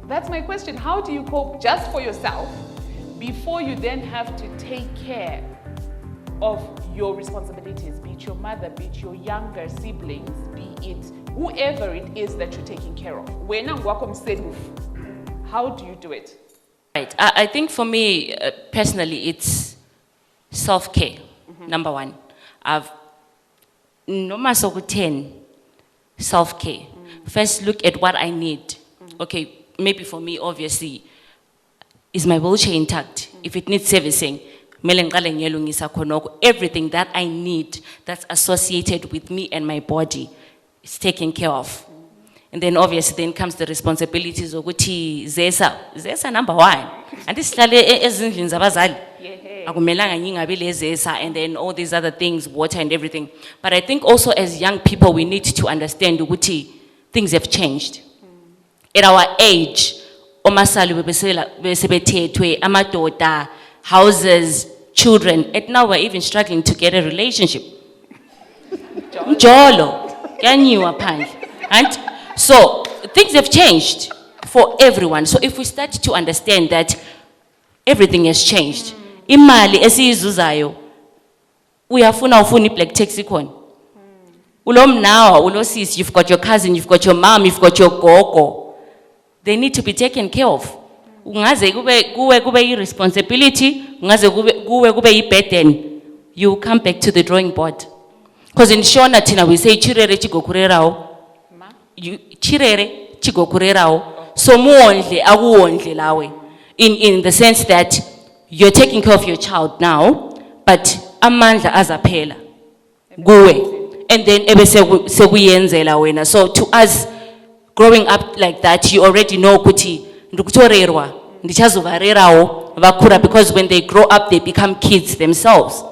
That's my question. How do you cope just for yourself before you then have to take care of your responsibilities, be it your mother, be it your younger siblings, be it whoever it is that you're taking care of? How do you do it? Right. I think for me, personally, it's self-care, number one. I've no matter 10, self-care. First, look at what I need. Okay, maybe for me, obviously, is my wheelchair intact? If it needs servicing, everything that I need that's associated with me and my body is taken care of. And then obviously then comes the responsibilities of Zesa number one. And this is and then all these other things, water and everything. But I think also as young people, we need to understand ukuthi things have changed. At our age, amadoda, houses, children, and now we're even struggling to get a relationship. Jolo, and so things have changed for everyone. So if we start to understand that everything has changed, imali esiyizuzayo uyafuna ufuna black taxi khona. Ulomnawa, ulosis, you've got your cousin, you've got your mom, you've got your gogo. They need to be taken care of. Ungaze kube irresponsibility, ungaze kube burden, you come back to the drawing board. Because in Shona Tina we say chirere chigokurerao. Chirere chigokurerao. So muonle aguonle lawe. In the sense that you're taking care of your child now, but amandla azaphela. Guwe. And then sekuyenzela wena. So to us, growing up like that, you already know kuti ndukutorerwa ndichazovarerawo vakura, because when they grow up they become kids themselves.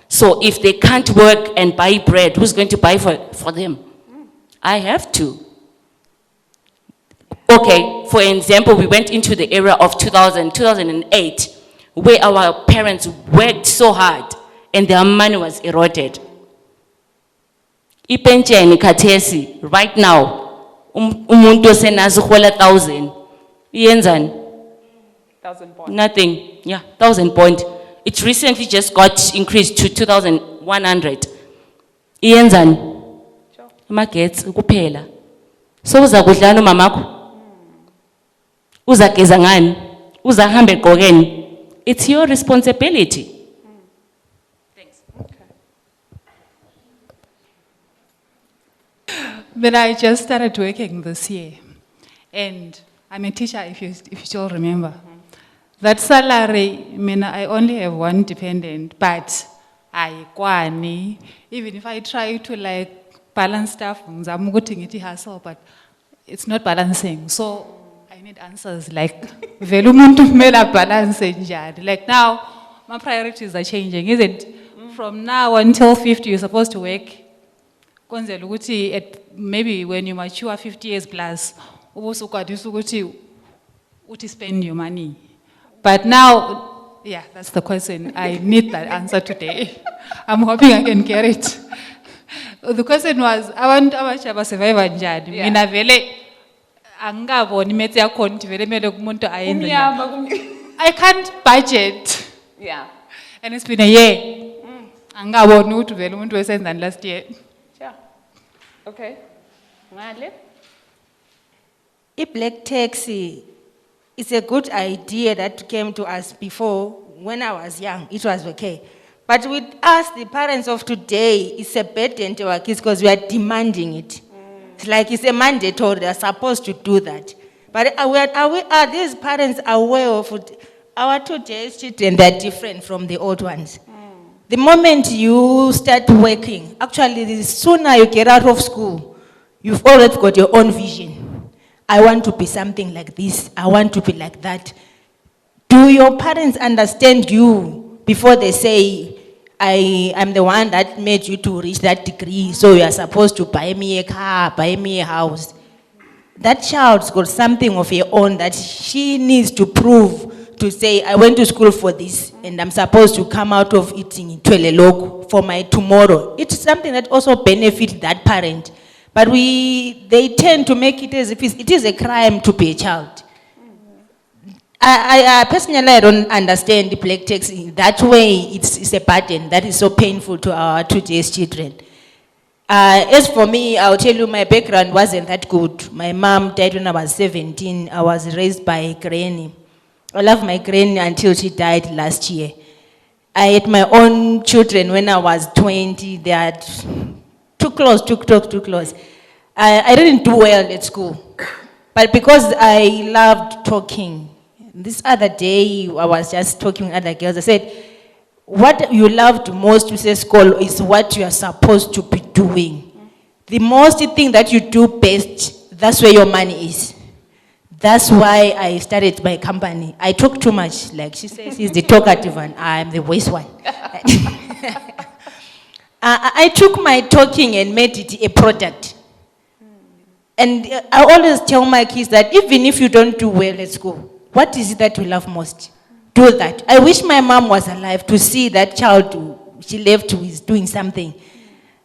So if they can't work and buy bread, who's going to buy for them? I have to. Okay, for example, we went into the era of 2008, where our parents worked so hard and their money was eroded. Ipensheni khathesi right now umuntu osenazi hola 1,000 yenzani? 1,000 point. Nothing. Yeah, 1,000 point. It recently just got increased to 2,100. Yenzani? Sure. Markets kuphela. So uza kudlana umamakho? Uza geza ngani? Uza hambe gqokeni? It's your responsibility. But I just started working this year, and I'm a teacher, if you still remember. That salary, I only have one dependent, but even if I try to balance stuff, I'm getting it hustle, but it's not balancing. So I need answers like, like now, my priorities are changing, isn't it? From now until 50, you're supposed to work. Maybe when you mature 50 years plus, you spend your money. But now, yeah, that's the question. I need that answer today. I'm hoping I can get it. The question was, I want to survive and judge. I can't budget. Yeah. And it's been a year. Than last year. Sure. Okay. A black taxi is a good idea that came to us before. When I was young, it was okay. But with us, the parents of today, it's a burden to our kids because we are demanding it. It's like it's a mandatory, they're supposed to do that. But are these parents aware of it? Our today's children, they're different from the old ones. The moment you start working, actually, the sooner you get out of school, you've already got your own vision. I want to be something like this. I want to be like that. Do your parents understand you before they say, I'm the one that made you to reach that degree, so you are supposed to buy me a car, buy me a house? That child's got something of her own that she needs to prove, to say, I went to school for this, and I'm supposed to come out of eating Tweleloko for my tomorrow. It's something that also benefits that parent. But they tend to make it as if it is a crime to be a child. I personally, I don't understand the black taxi. That way, it's a burden that is so painful to our today's children. As for me, I'll tell you, my background wasn't that good. My mom died when I was 17. I was raised by a granny. I love my granny until she died last year. I had my own children when I was 20. They are too close. I didn't do well at school. But because I loved talking, this other day I was just talking with other girls. I said, what you loved most to say school is what you are supposed to be doing. The most thing that you do best, that's where your money is. That's why I started my company. I talk too much, like she says, she's the talkative one, I'm the waste one. I took my talking and made it a product. And I always tell my kids that even if you don't do well at school, what is it that you love most? Do that. I wish my mom was alive to see that child she left who is doing something.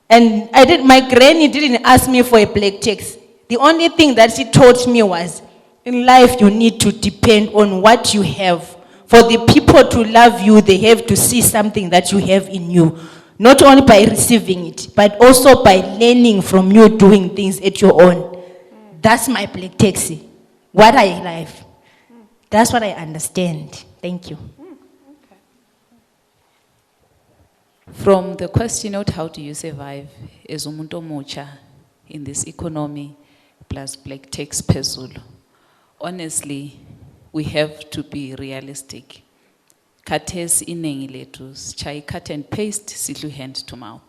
And my granny didn't ask me for a black tax. The only thing that she taught me was, in life you need to depend on what you have. For the people to love you, they have to see something that you have in you. Not only by receiving it, but also by learning from you doing things at your own. That's my black taxi. What I love. That's what I understand. Thank you. From the question out, how do you survive as umuntu omutsha in this economy plus black tax phezulu? Honestly, we have to be realistic. Khathesi iningi lethu sichaya cut and paste sidlu hand to mouth.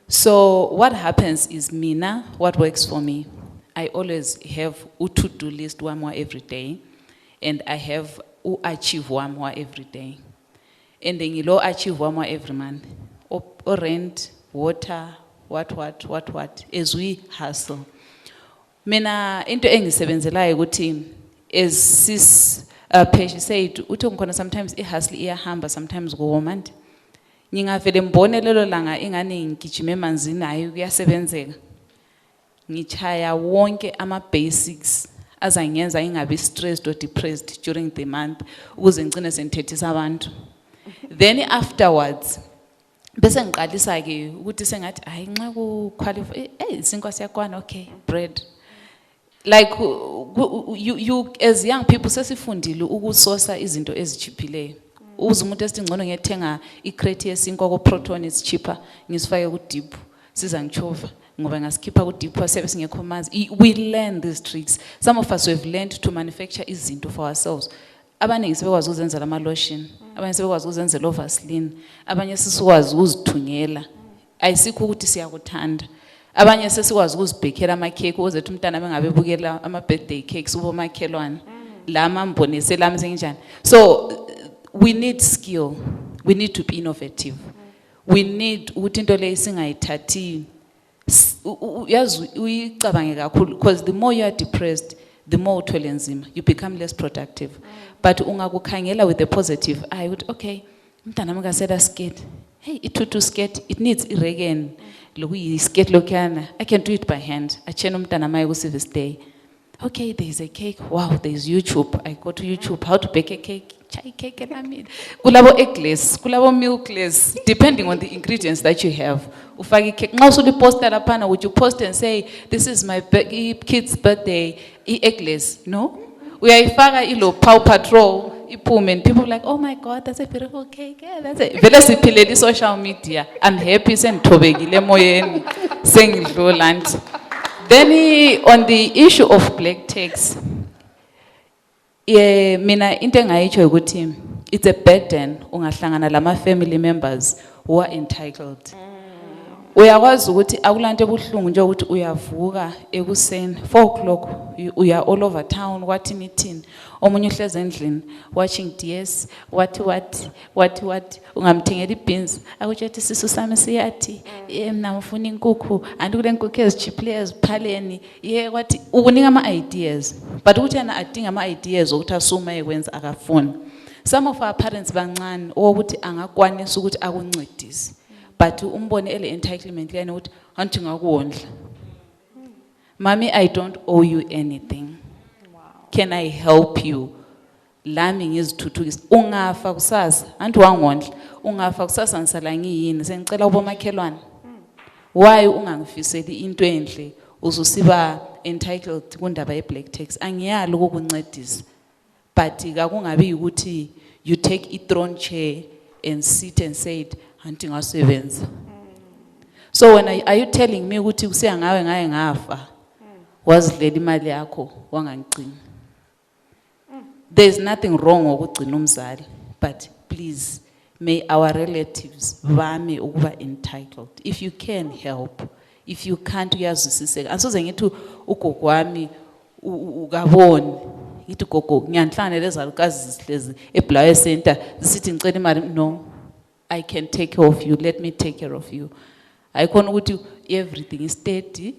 So what happens is mina, what works for me, I always have a to-do list one more every day, and I have to achieve one more every day. And then you achieve one more every month. Or rent, water, what, as we hustle. Mina into engisebenzelayo ukuthi as sis Pesha said, uthi ngikhona sometimes ihustle iyahamba, sometimes kuwomandi. Ngingavele mbone lelo langa ingane ngigijima emanzini hayi kuyasebenzeka. Ngichaya wonke ama basics azangenza ingabe stressed or depressed during the month ukuze ngicine sengithethisa abantu. Then afterwards bese ngiqalisa ke ukuthi sengathi hayi nxa ku qualify isinkwa siyakwana, okay, bread. Like you as young people sesifundile ukusosa izinto ezichiphileyo. Uze umuntu esithi ngcono ngiyethenga icrate yesinkwa ko Proton is cheaper, ngisifake ku dip siza ngichova ngoba ngasikhipha ku dip sebe singekho manzi. We learn these tricks. Some of us have learned to manufacture izinto for ourselves. Abaningi sebekwazi ukuzenzela ama lotion, abanye sebekwazi ukuzenzela Vaseline, abanye sesikwazi ukuzithungela. Ayisikho ukuthi siyakuthanda. Abanye sesikwazi ukuzibhekela ama cake ukuze umntana bengabe bukela ama birthday cakes ubomakhelwane. Lama mbonise lami senginjani. So we need skill. We need to be innovative. We need ukuthi into le singayithathi yazi uyicabange kakhulu, because the more you are depressed, the more uthwele nzima, you become less productive. But ungakukhangela with the positive, I would, okay, umntana maka said a skate. Hey, itutu skate, it needs iregen. Lokuyi skate lokana. I can do it by hand. Achena umntana maye ku service day. Okay, there is a cake. Wow, there is YouTube. I go to YouTube. How to bake a cake? Chai cake and I mean. Kulabo eggless, kulabo milkless, depending on the ingredients that you have. Ufaki cake. Also the poster lapana, would you post and say, this is my kid's birthday, eggless? No? We are ifaga ilo Paw Patrol. And people are like, oh my God, that's a beautiful cake. Yeah, that's it. Vele siphile di social media. I'm happy sengithobekile moyeni sengidlula. Then on the issue of black tax, mina into engayitsho ukuthi it's a burden ungahlangana lama family members who are entitled. Uyakwazi ukuthi akulanto ebuhlungu nje ukuthi uyavuka ekuseni 4:00 uya all over town wathi nithini omunye uhleze endlini watching DS what ungamthengela ibeans akutshethi sisu sami siyathi mina ngifuna inkukhu anti kule nkukhu ezichiphileyo eziphaleni wathi ukunika ama ideas, but ukuthi yana adinga ama ideas ukuthi asuma ekwenza akafuni. Some of our parents bancane ukuthi angakwanisa ukuthi akuncedise. But umbone ele entitlement yani ukuthi anti ngakuwondla. Mommy, I don't owe you anything. Wow. Can I help you? lami ngizithuthukisa ungafa kusasa anti wangondla ungafa kusasa ngisala ngiyini sengicela ubomakhelwane why ungangifiseli into enhle uzusiba entitled kundaba ye-black tax angiyali ukukuncedisa but kakungabi ukuthi you take a throne chair and sit and say anti ngasebenza so when are you telling me ukuthi kusiyangawe ngaye ngafa wazidlela imali yakho wangangicini there's nothing wrong ngokugcina umzali but please may our relatives bame ukuba entitled if you can help if you can't uyazwisiseka asoze ngithi ugogo wami ukaboni ngithi gogo ngiyanhlangana lezalukazi zihlezi eBlawayo Center zisithi ngicela imali no I can take care of you let me take care of you ayikhona ukuthi everything is steady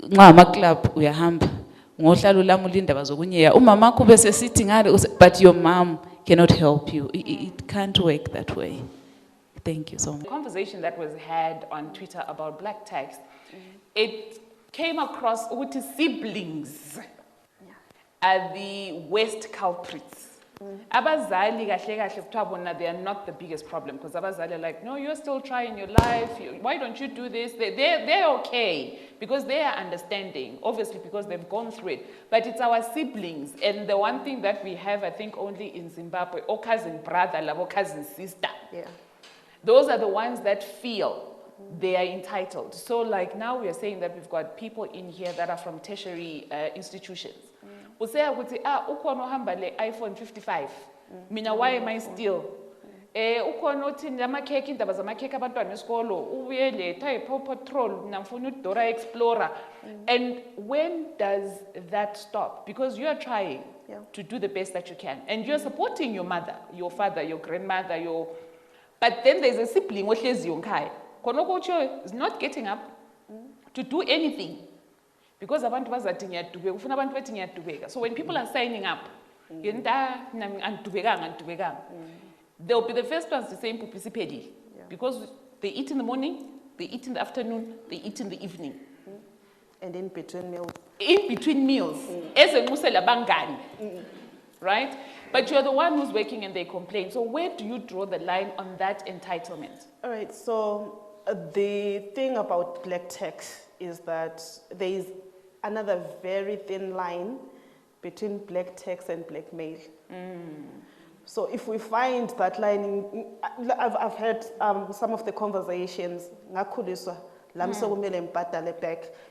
nxa ama club uyahamba ngohlalo lami ulinda bazokunyeya umama wakho bese sithi ngale but your mom cannot help you it can't work that way thank you so much. The conversation that was had on Twitter about black tax, it came across ukuthi siblings are the worst culprits. Abazali kahle kahle kuthiwa bona they are not the biggest problem because abazali are like, no, you're still trying your life. Why don't you do this? They're okay because they are understanding, obviously because they've gone through it. But it's our siblings. And the one thing that we have, I think, only in Zimbabwe, or cousin brother, or cousin sister. Yeah. Those are the ones that feel they are entitled. So like now we are saying that we've got people in here that are from tertiary institutions. Usaya ukuthi ukhona ohamba le iPhone 55. Mina why am I still? Ukhona uthini amakheki indaba zamakheki abantwana besikolo ubuye letha iPaw Patrol namfuna uDora Explorer. And when does that stop? Because you are trying to do the best that you can and you're supporting your mother, your father, your grandmother, but then there's a sibling ohleziyo nkhaya. Khona ukuthi is not getting up to do anything. Because abantu bazathi ngiyadubeka ufuna abantu bethi ngiyadubeka so when people are signing up they'll be the first ones to say impuphi because they eat in the morning, they eat in the afternoon, they eat in the evening And in between meals ezenxuse labangani right but you're the one who's working and they complain so where do you draw the line on that entitlement? All right, so the thing about black tax is that there is another very thin line between black tax and blackmail. So if we find that line, I've heard some of the conversations,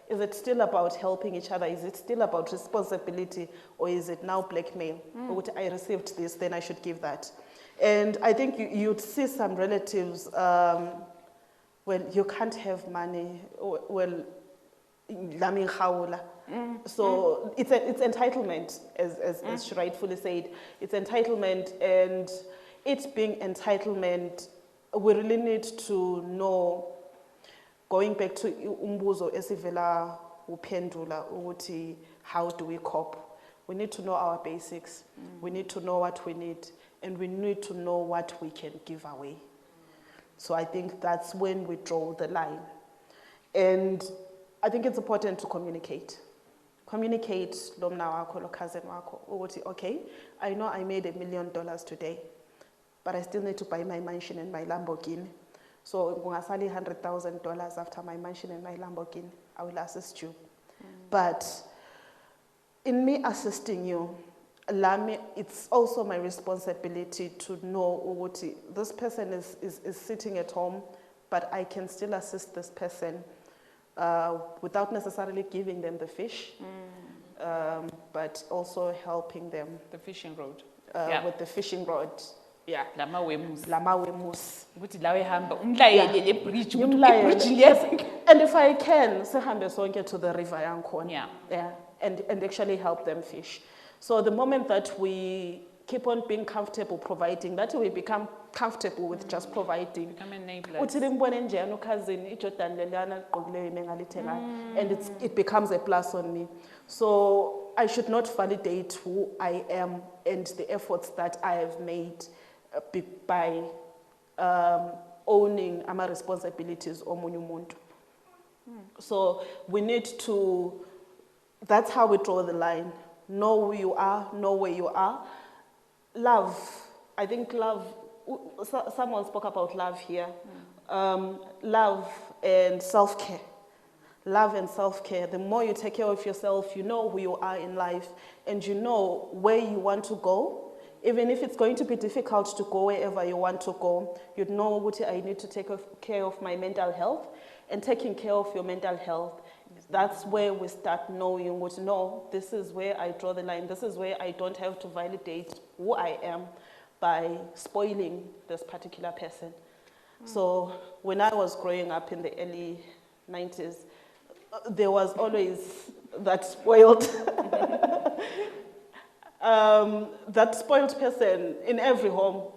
is it still about helping each other? Is it still about responsibility? Or is it now blackmail? I received this, then I should give that. And I think you'd see some relatives, well, you can't have money, well, so it's entitlement, as she rightfully said. It's entitlement, and it being entitlement, we really need to know, going back to umbuzo esivela upendula ukuthi how do we cope? We need to know our basics, we need to know what we need, and we need to know what we can give away. So I think that's when we draw the line. And I think it's important to communicate. Communicate, lomna wako, lo cousin wako, okay, I know I made $1 million today, but I still need to buy my mansion and my Lamborghini. So ngungasali $100,000 after my mansion and my Lamborghini, I will assist you. But in me assisting you, it's also my responsibility to know this person is sitting at home, but I can still assist this person without necessarily giving them the fish, but also helping them. The fishing rod. With the fishing rod. Yeah. Lama wemus. And if I can, sehambe sonke to the river yankona. Yeah. And actually help them fish. So the moment that we keep on being comfortable providing, that we become comfortable with just providing. Become enablers. And it becomes a plus on me. So I should not validate who I am and the efforts that I have made by owning my responsibilities omunye umuntu. So we need to, that's how we draw the line. Know who you are, know where you are. love. I think love, someone spoke about love here. Love and self-care. Love and self-care. The more you take care of yourself, you know who you are in life and you know where you want to go. Even if it's going to be difficult to go wherever you want to go, you'd know what I need to take care of my mental health. And taking care of your mental health, that's where we start knowing what, no, this is where I draw the line. This is where I don't have to validate who I am by spoiling this particular person. So when I was growing up in the early 90s, there was always that spoiled that spoiled person in every home.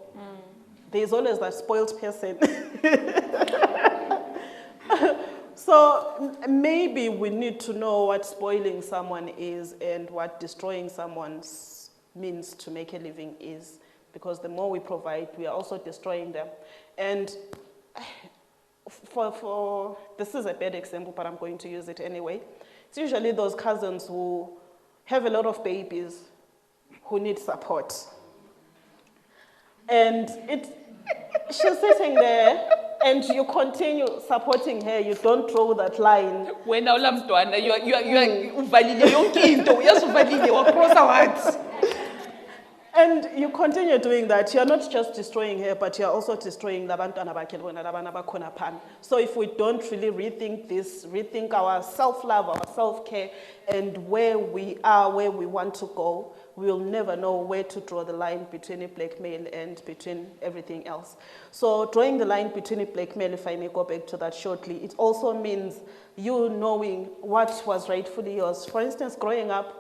There's always that spoiled person. So maybe we need to know what spoiling someone is and what destroying someone's means to make a living is. Because the more we provide, we are also destroying them. And for this is a bad example, but I'm going to use it anyway. It's usually those cousins who have a lot of babies who need support. And she's sitting there and you continue supporting her, you don't draw that line. When you are uvalile yonke into, uyasuvalile wacrossa what? And you continue doing that. You're not just destroying her, but you're also destroying the bantwana bakhe bona labana bakhona phana. So if we don't really rethink this, rethink our self-love, our self-care, and where we are, where we want to go, we'll never know where to draw the line between a black male and between everything else. So drawing the line between a black male, if I may go back to that shortly, it also means you knowing what was rightfully yours. For instance, growing up,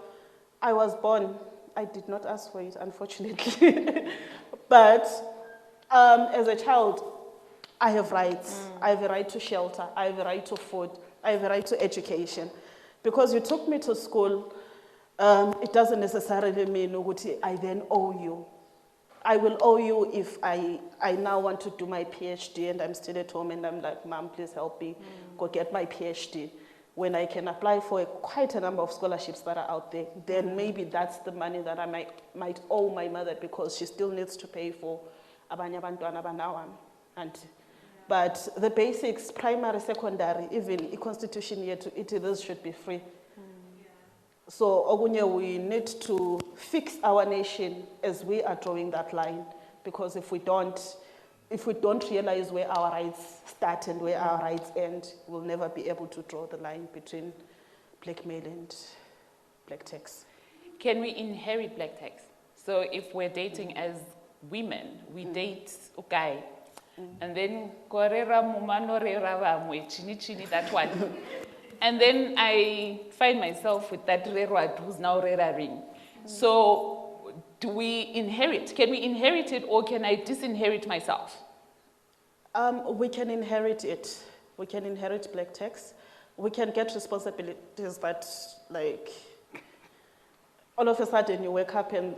I was born, I did not ask for it, unfortunately. But as a child, I have rights. I have a right to shelter. I have a right to food. I have a right to education. Because you took me to school, it doesn't necessarily mean ukuthi I then owe you. I will owe you if I now want to do my PhD and I'm still at home and I'm like, Mom, please help me go get my PhD. When I can apply for quite a number of scholarships that are out there, then maybe that's the money that I might owe my mother because she still needs to pay for abanye abantwana banawami. But the basics, primary, secondary, even the constitution yet, this should be free. So ogunye, we need to fix our nation as we are drawing that line, because if we don't realize where our rights start and where our rights end, we'll never be able to draw the line between black male and black tax. Can we inherit black tax? So if we're dating as women, we date a guy, and then korera mumano rera vamwe, chini chini, that one. And then I find myself with that rerwad who's now reraring. So do we inherit? Can we inherit it, or can I disinherit myself? We can inherit it. We can inherit black tax. We can get responsibilities that, like, all of a sudden you wake up and,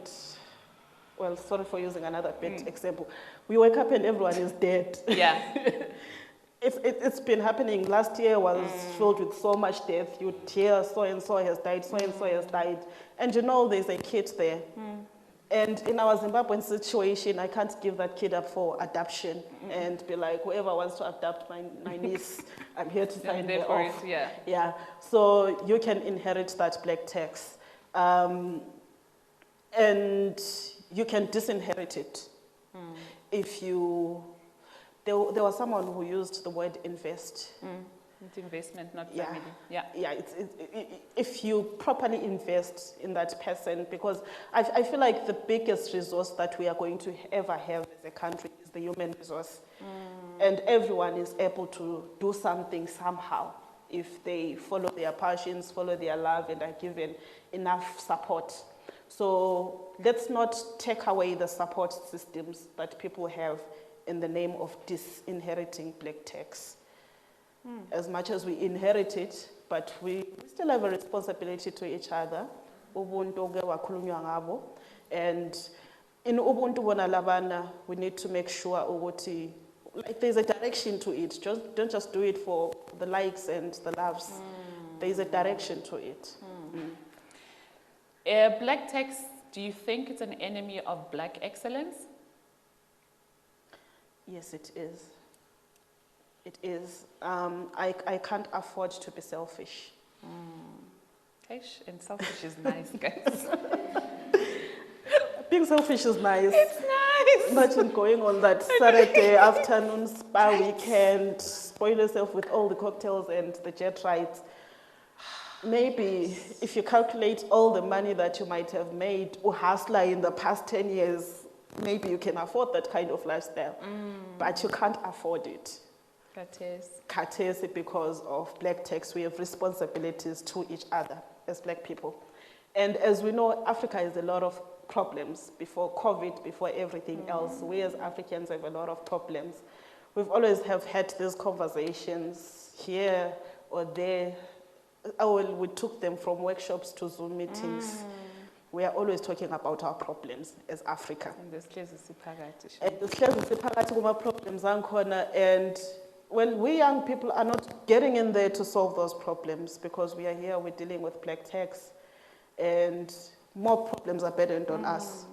well, sorry for using another bad example. We wake up and everyone is dead. Yeah. It's been happening. Last year was filled with so much death. You'd hear so-and-so has died, so-and-so has died. And you know there's a kid there. And in our Zimbabwean situation, I can't give that kid up for adoption and be like, whoever wants to adopt my niece, I'm here to sign her off. Yeah. So you can inherit that black tax. And you can disinherit it if you... There was someone who used the word invest. It's investment, not family. Yeah. If you properly invest in that person, because I feel like the biggest resource that we are going to ever have as a country is the human resource. And everyone is able to do something somehow if they follow their passions, follow their love, and are given enough support. So let's not take away the support systems that people have in the name of disinheriting black tax. As much as we inherit it, but we still have a responsibility to each other. And in Ubuntu bona labana, we need to make sure like there's a direction to it. Don't just do it for the likes and the loves. There's a direction to it. Black tax do you think it's an enemy of black excellence? Yes, it is. It is. I can't afford to be selfish. And selfish is nice, guys. Being selfish is nice. It's nice. Imagine going on that Saturday afternoon spa weekend, spoil yourself with all the cocktails and the jet rides. Maybe if you calculate all the money that you might have made or hustler in the past 10 years, maybe you can afford that kind of lifestyle. But you can't afford it. That is. Courtesy because of black tax, we have responsibilities to each other as black people. And as we know, Africa has a lot of problems before COVID, before everything else. We as Africans have a lot of problems. We've always have had these conversations here or there. We took them from workshops to Zoom meetings. We are always talking about our problems as Africa. And the sihlezi siphakathi. And the sihlezi siphakathi kuma-problems angikhona, and when we young people are not getting in there to solve those problems, because we are here, we're dealing with black tax, and more problems are burdened on us.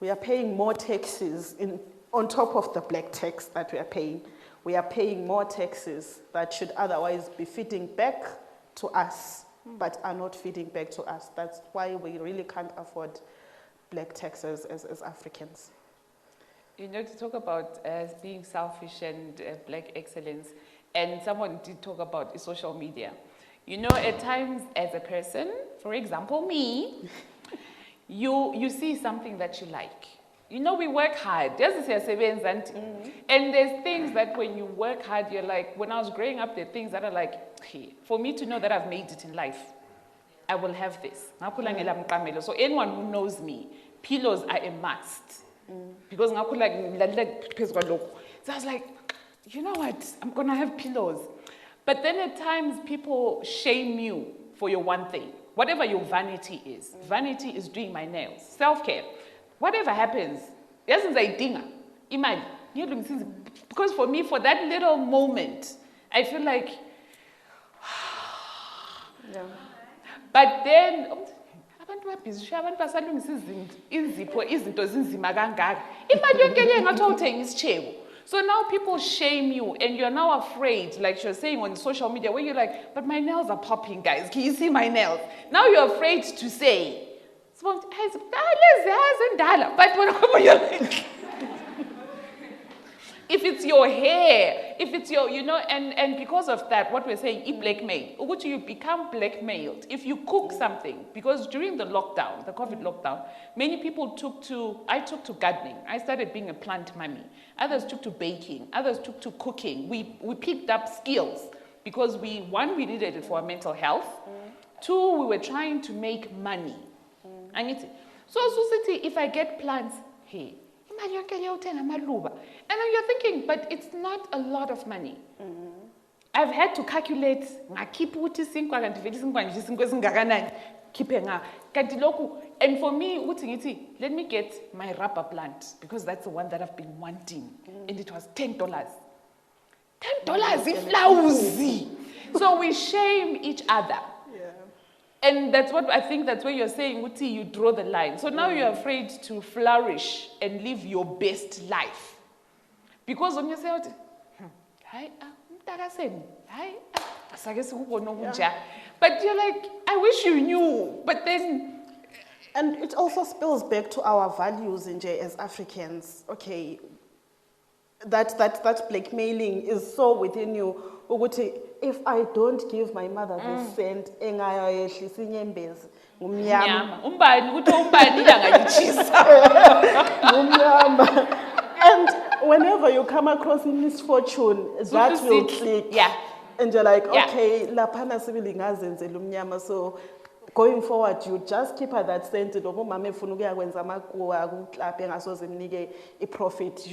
We are paying more taxes on top of the black tax that we are paying. We are paying more taxes that should otherwise be feeding back to us, but are not feeding back to us. That's why we really can't afford black taxes as Africans. You know, to talk about being selfish and black excellence, and someone did talk about social media. You know, at times as a person, for example, me, you see something that you like. You know, we work hard. And there's things that when you work hard, you're like, when I was growing up, there are things that are like, hey, for me to know that I've made it in life, I will have this. So anyone who knows me, pillows are a must. Because so I was like, you know what, I'm gonna have pillows. But then at times people shame you for your one thing. Whatever your vanity is doing my nails, self-care. Whatever happens, because for me, for that little moment, I feel like, Yeah. But then, abantu babhizi abantu basalungisa izinto zinzima kangaka. Imali yonke le ngathi uthenga isitshebo. So now people shame you, and you're now afraid, like you're saying on social media, where you're like, but my nails are popping, guys. Can you see my nails? Now you're afraid to say. But when you're like, if it's your hair, if it's your, you know, and because of that, what we're saying, blackmail. You become blackmailed if you cook something. Because during the lockdown, the COVID lockdown, many people I took to gardening. I started being a plant mummy. Others took to baking. Others took to cooking. We picked up skills because we needed it for our mental health. Two, we were trying to make money. So if I get plants, hey, and then you're thinking, but it's not a lot of money. I've had to calculate, and for me, let me get my rubber plant, because that's the one that I've been wanting. And it was $10. $10 is lousy. So we shame each other. And that's what I think, that's where you're saying, Uti, you draw the line. So now you're afraid to flourish and live your best life. Because when you say, but you're like, I wish you knew. But then. And it also spills back to our values as Africans. Okay, that blackmailing is so within you. If I don't give my mother the cent, and whenever you come across a misfortune, that will click. Yeah. And you're like, okay, lapana sibilingazenze lumnyama. So going forward, you just keep her that cent. You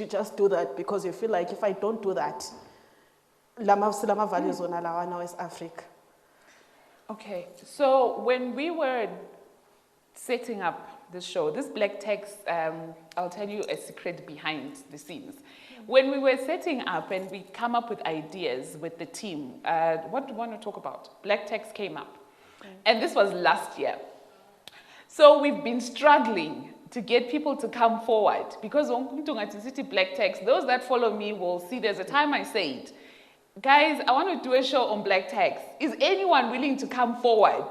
just do that because you feel like if I don't do that, lama values on now is Africa. Okay, so when we were setting up the show, this black text, I'll tell you a secret behind the scenes. When we were setting up and we come up with ideas with the team, what do you want to talk about? Black text came up. And this was last year. So we've been struggling to get people to come forward because city black text, those that follow me will see there's a time I said, guys, I want to do a show on black text. Is anyone willing to come forward?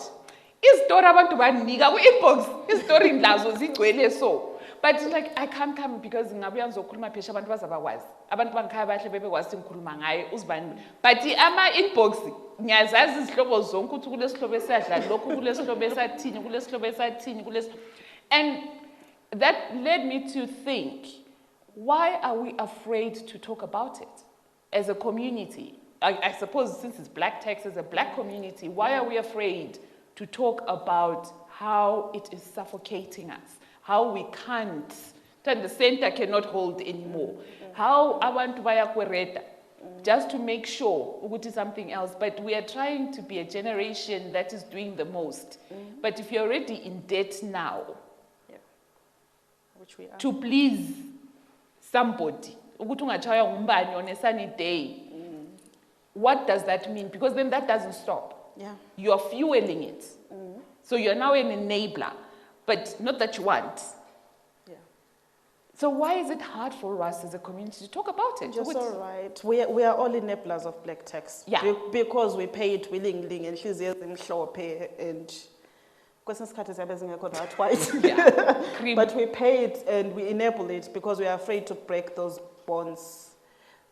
Isitori abantu banika ku-inbox, isitori ndlazo zigcwele so. But it's like, I can't come because ngabuya ngizokhuluma phesha abantu bazabakwazi. Abantu bangikhaya bahle bebekwazi ngikhuluma ngayo uzibani. But ama-inbox ngiyazazi izihlobo zonke ukuthi kulesihlobo esadla lokhu kulesihlobo esathini kulesihlobo esathini and that led me to think, why are we afraid to talk about it as a community? I suppose since it's black text as a black community, why are we afraid to talk about how it is suffocating us? How we can't, that the center cannot hold anymore. How abantu bayakwereta, just to make sure ukuthi something else. But we are trying to be a generation that is doing the most. But if you're already in debt now, Which we are. to please somebody, ukuthi ungatshaywa ngumbani on a sunny day, what does that mean? Because then that doesn't stop. Yeah. You're fueling it. So you're now an enabler, but not that you want. Yeah. So why is it hard for us as a community to talk about it? Just all right. We are all enablers of black tax. Yeah. Because we pay it willingly and she's pay and questions cut is that white. Yeah. But we pay it and we enable it because we are afraid to break those bonds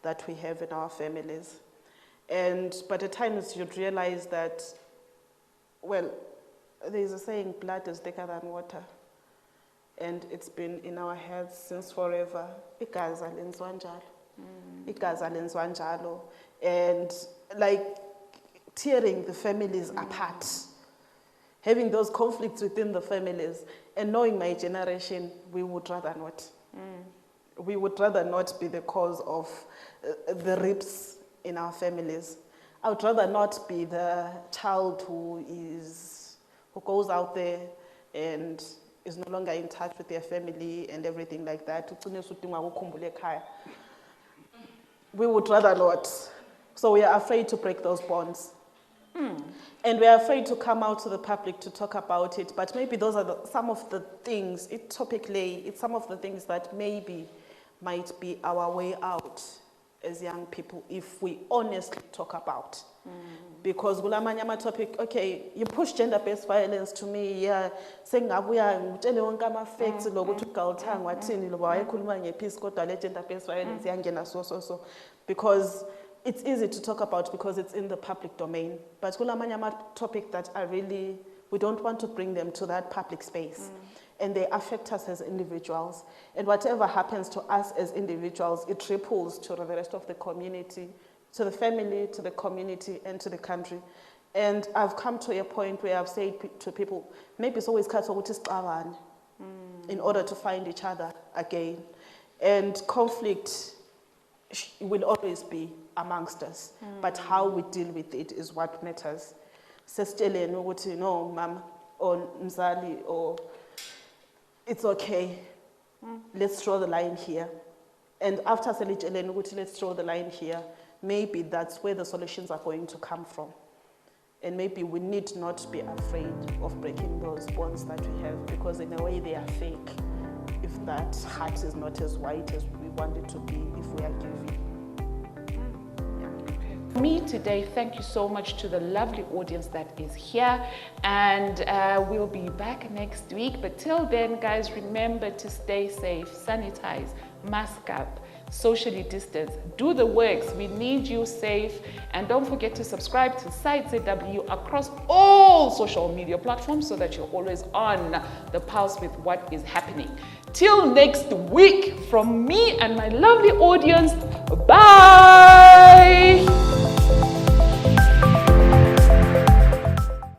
that we have in our families. But at times you'd realize that, well, there's a saying, blood is thicker than water. And it's been in our heads since forever. Igazi lenziwa njalo. Igazi lenziwa njalo. And like tearing the families apart. Having those conflicts within the families. And knowing my generation, we would rather not. We would rather not be the cause of the rips in our families. I would rather not be the child who goes out there and is no longer in touch with their family and everything like that. We would rather not. So we are afraid to break those bonds. And we are afraid to come out to the public to talk about it. But maybe those are some of the things, topically, it's some of the things that maybe might be our way out as young people if we honestly talk about. Because gulamanyama topic, okay, you push gender-based violence to me, yeah, saying abuya ngitshele wonke ama-facts lokuthi uGaltang wathini loba wayekhuluma ngepeace kodwa le gender-based violence yangena so. Because it's easy to talk about because it's in the public domain. But gulamanyama topic that are really, we don't want to bring them to that public space. And they affect us as individuals. And whatever happens to us as individuals, it ripples to the rest of the community, to the family, to the community, and to the country. And I've come to a point where I've said to people, maybe it's always in order to find each other again. And conflict will always be amongst us. But how we deal with it is what matters. No, mom, or mzali, or it's okay. Let's draw the line here. And after let's draw the line here, maybe that's where the solutions are going to come from. And maybe we need not be afraid of breaking those bonds that we have because in a way they are fake. If that heart is not as white as we want it to be, if we are giving. Me today, thank you so much to the lovely audience that is here, and we'll be back next week. But till then, guys, remember to stay safe, sanitize, mask up, socially distance, do the works. We need you safe, and don't forget to subscribe to Site ZW across all social media platforms so that you're always on the pulse with what is happening. Till next week, from me and my lovely audience, bye.